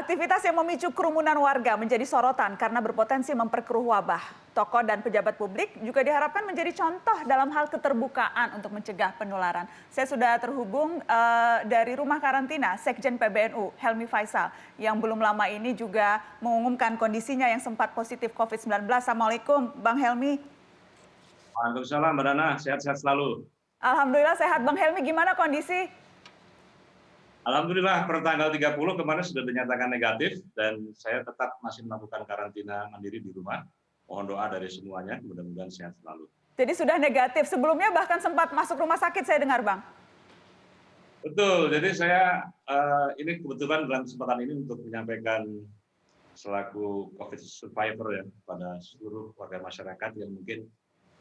Aktivitas yang memicu kerumunan warga menjadi sorotan karena berpotensi memperkeruh wabah. Tokoh dan pejabat publik juga diharapkan menjadi contoh dalam hal keterbukaan untuk mencegah penularan. Saya sudah terhubung dari rumah karantina Sekjen PBNU, Helmi Faisal, yang belum lama ini juga mengumumkan kondisinya yang sempat positif COVID-19. Assalamualaikum, Bang Helmi. Waalaikumsalam, Mbak Nana. Sehat-sehat selalu. Alhamdulillah sehat, Bang Helmi. Gimana kondisi? Alhamdulillah per tanggal 30 kemarin sudah dinyatakan negatif dan saya tetap masih melakukan karantina mandiri di rumah. Mohon doa dari semuanya, mudah-mudahan sehat selalu. Jadi sudah negatif. Sebelumnya bahkan sempat masuk rumah sakit saya dengar, Bang. Betul, jadi saya ini kebetulan dalam kesempatan ini untuk menyampaikan selaku COVID survivor ya pada seluruh warga masyarakat yang mungkin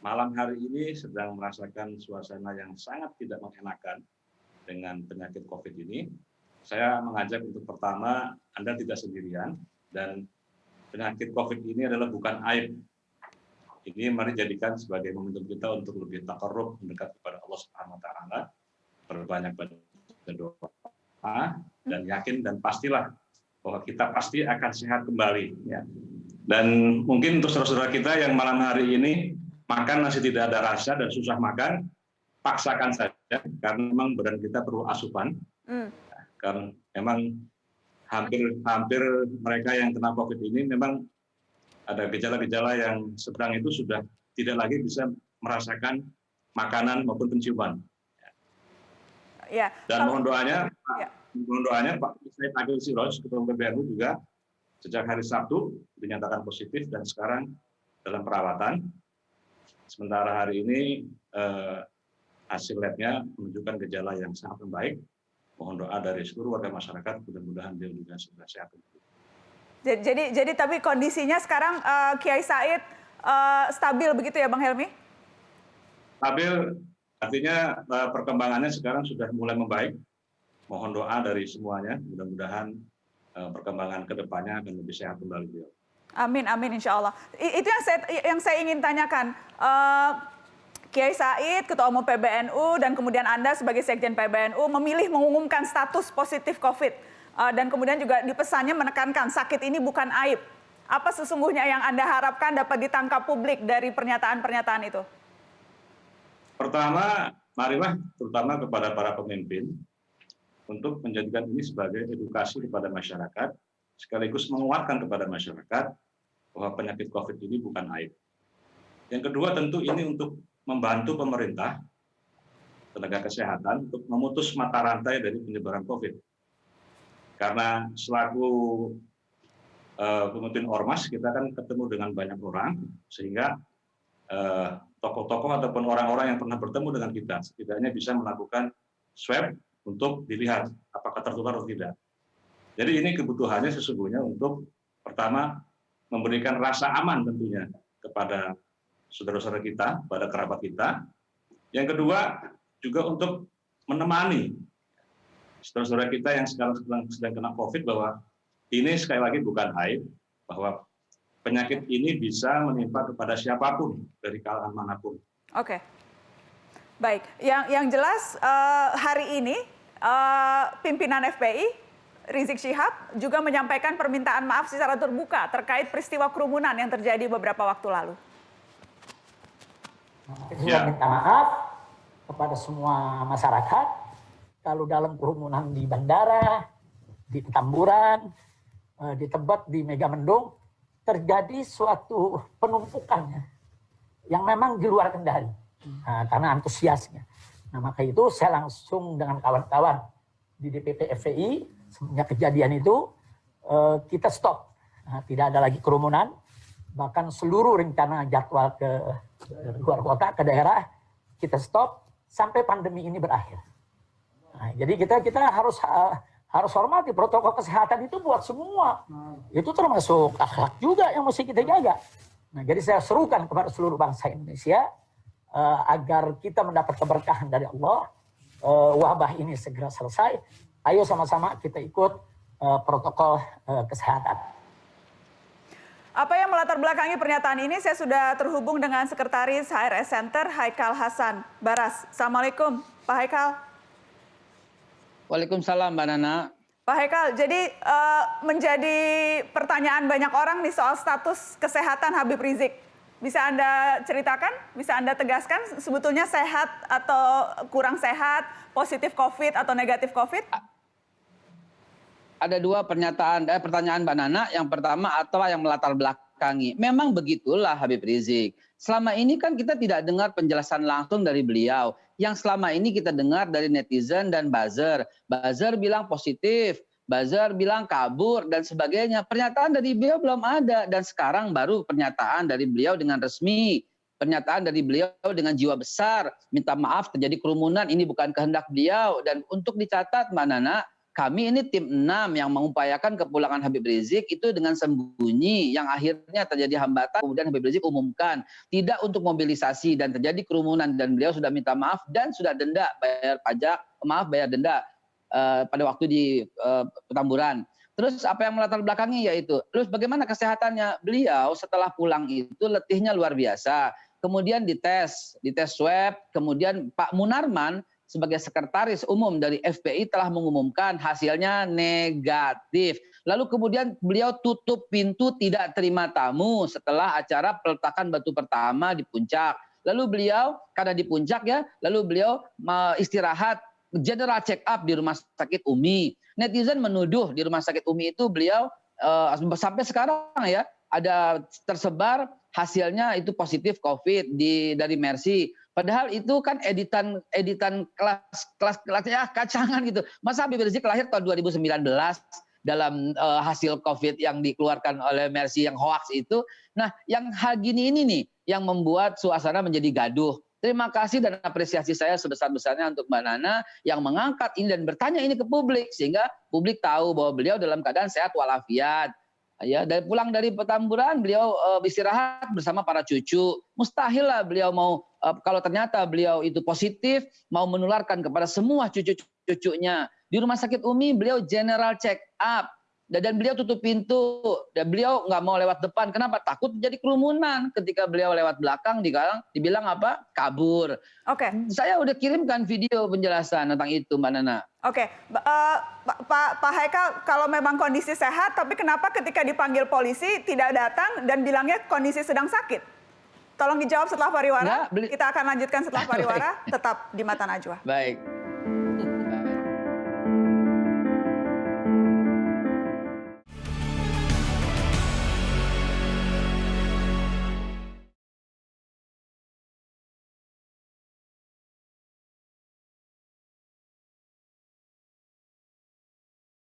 malam hari ini sedang merasakan suasana yang sangat tidak mengenakan dengan penyakit COVID ini. Saya mengajak untuk pertama, Anda tidak sendirian dan penyakit COVID ini adalah bukan aib. Ini mari jadikan sebagai momentum kita untuk lebih takarrub mendekat kepada Allah Subhanahu wa taala, berbanyak berdoa dan yakin dan pastilah bahwa kita pasti akan sehat kembali ya. Dan mungkin untuk saudara-saudara kita yang malam hari ini makan masih tidak ada rasa dan susah makan, paksakan saja karena memang badan kita perlu asupan. Karena memang hampir mereka yang kena COVID ini memang ada gejala-gejala yang sedang itu sudah tidak lagi bisa merasakan makanan maupun penciuman. Ya. Dan mohon doanya Pak Said Agil Siroj, Ketua PBNU juga sejak hari Sabtu dinyatakan positif dan sekarang dalam perawatan. Sementara hari ini hasil labnya menunjukkan gejala yang sangat membaik. Mohon doa dari seluruh warga masyarakat, mudah-mudahan dia juga sudah sehat. Jadi tapi kondisinya sekarang Kiai Said stabil begitu ya, Bang Helmi? Stabil, artinya perkembangannya sekarang sudah mulai membaik. Mohon doa dari semuanya, mudah-mudahan perkembangan kedepannya akan lebih sehat kembali. Amin, amin, insya Allah. Itu yang saya ingin tanyakan. Kiai Said, Ketua Umum PBNU, dan kemudian Anda sebagai Sekjen PBNU memilih mengumumkan status positif COVID. Dan kemudian juga dipesannya menekankan sakit ini bukan aib. Apa sesungguhnya yang Anda harapkan dapat ditangkap publik dari pernyataan-pernyataan itu? Pertama, marilah terutama kepada para pemimpin untuk menjadikan ini sebagai edukasi kepada masyarakat, sekaligus menguatkan kepada masyarakat bahwa penyakit COVID ini bukan aib. Yang kedua tentu ini untuk membantu pemerintah, tenaga kesehatan untuk memutus mata rantai dari penyebaran COVID. Karena selaku pemimpin ormas kita kan ketemu dengan banyak orang, sehingga tokoh-tokoh ataupun orang-orang yang pernah bertemu dengan kita setidaknya bisa melakukan swab untuk dilihat apakah tertular atau tidak. Jadi ini kebutuhannya sesungguhnya untuk pertama memberikan rasa aman tentunya kepada saudara-saudara kita, pada kerabat kita. Yang kedua, juga untuk menemani saudara-saudara kita yang sedang kena COVID bahwa ini sekali lagi bukan aib, bahwa penyakit ini bisa menimpa kepada siapapun dari kalangan manapun. Oke, baik. Yang jelas hari ini pimpinan FPI Rizik Syihab juga menyampaikan permintaan maaf secara terbuka terkait peristiwa kerumunan yang terjadi beberapa waktu lalu. Saya minta maaf kepada semua masyarakat kalau dalam kerumunan di bandara, di Petamburan, di Tebet, di Megamendung terjadi suatu penumpukan yang memang di luar kendali karena antusiasnya. Nah, maka itu saya langsung dengan kawan-kawan di DPP FPI semenjak kejadian itu kita stop, tidak ada lagi kerumunan, bahkan seluruh rencana jadwal ke luar kota, ke daerah, kita stop sampai pandemi ini berakhir. Nah, jadi kita harus hormati protokol kesehatan itu buat semua. Itu termasuk akhlak juga yang mesti kita jaga. Nah, jadi saya serukan kepada seluruh bangsa Indonesia agar kita mendapat keberkahan dari Allah, wabah ini segera selesai. Ayo sama-sama kita ikut protokol kesehatan. Apa yang melatar belakangi pernyataan ini? Saya sudah terhubung dengan Sekretaris HRS Center, Haikal Hasan Baras. Assalamualaikum, Pak Haikal. Waalaikumsalam, Mbak Nana. Pak Haikal, jadi menjadi pertanyaan banyak orang nih soal status kesehatan Habib Rizik. Bisa Anda ceritakan, bisa Anda tegaskan sebetulnya sehat atau kurang sehat, positif COVID atau negatif COVID? Ada dua pertanyaan Mbak Nana. Yang pertama, atau yang melatar belakangi. Memang begitulah Habib Rizik. Selama ini kan kita tidak dengar penjelasan langsung dari beliau. Yang selama ini kita dengar dari netizen dan buzzer. Buzzer bilang positif, buzzer bilang kabur, dan sebagainya. Pernyataan dari beliau belum ada. Dan sekarang baru pernyataan dari beliau dengan resmi. Pernyataan dari beliau dengan jiwa besar. Minta maaf terjadi kerumunan, ini bukan kehendak beliau. Dan untuk dicatat Mbak Nana, kami ini tim 6 yang mengupayakan kepulangan Habib Rizik itu dengan sembunyi, yang akhirnya terjadi hambatan, kemudian Habib Rizik umumkan tidak untuk mobilisasi dan terjadi kerumunan, dan beliau sudah minta maaf dan sudah denda, bayar denda pada waktu di Petamburan. Terus apa yang melatar belakangi yaitu, terus bagaimana kesehatannya beliau setelah pulang itu letihnya luar biasa, kemudian dites swab, kemudian Pak Munarman sebagai sekretaris umum dari FPI telah mengumumkan hasilnya negatif. Lalu kemudian beliau tutup pintu tidak terima tamu setelah acara peletakan batu pertama di puncak. Lalu beliau, karena di puncak ya, lalu beliau istirahat, general check up di rumah sakit UMI. Netizen menuduh di rumah sakit UMI itu beliau sampai sekarang ya, ada tersebar hasilnya itu positif COVID dari Mercy. Padahal itu kan editan kelas ya kacangan gitu. Masa Habib Rizik lahir tahun 2019 dalam hasil COVID yang dikeluarkan oleh Mercy yang hoax itu. Nah, yang hal gini ini nih yang membuat suasana menjadi gaduh. Terima kasih dan apresiasi saya sebesar-besarnya untuk Mbak Nana yang mengangkat ini dan bertanya ini ke publik sehingga publik tahu bahwa beliau dalam keadaan sehat walafiat. Ya, dari pulang dari Petamburan beliau istirahat bersama para cucu. Mustahil lah beliau mau kalau ternyata beliau itu positif mau menularkan kepada semua cucu-cucunya. Di rumah sakit UMI beliau general check up dan beliau tutup pintu dan beliau nggak mau lewat depan. Kenapa? Takut jadi kerumunan. Ketika beliau lewat belakang dibilang apa? Kabur. Oke. Saya udah kirimkan video penjelasan tentang itu Mbak Nana. Oke, Pak Haikal, kalau memang kondisi sehat, tapi kenapa ketika dipanggil polisi tidak datang dan bilangnya kondisi sedang sakit? Tolong dijawab setelah pariwara. Kita akan lanjutkan setelah pariwara. Tetap di Mata Najwa. Baik.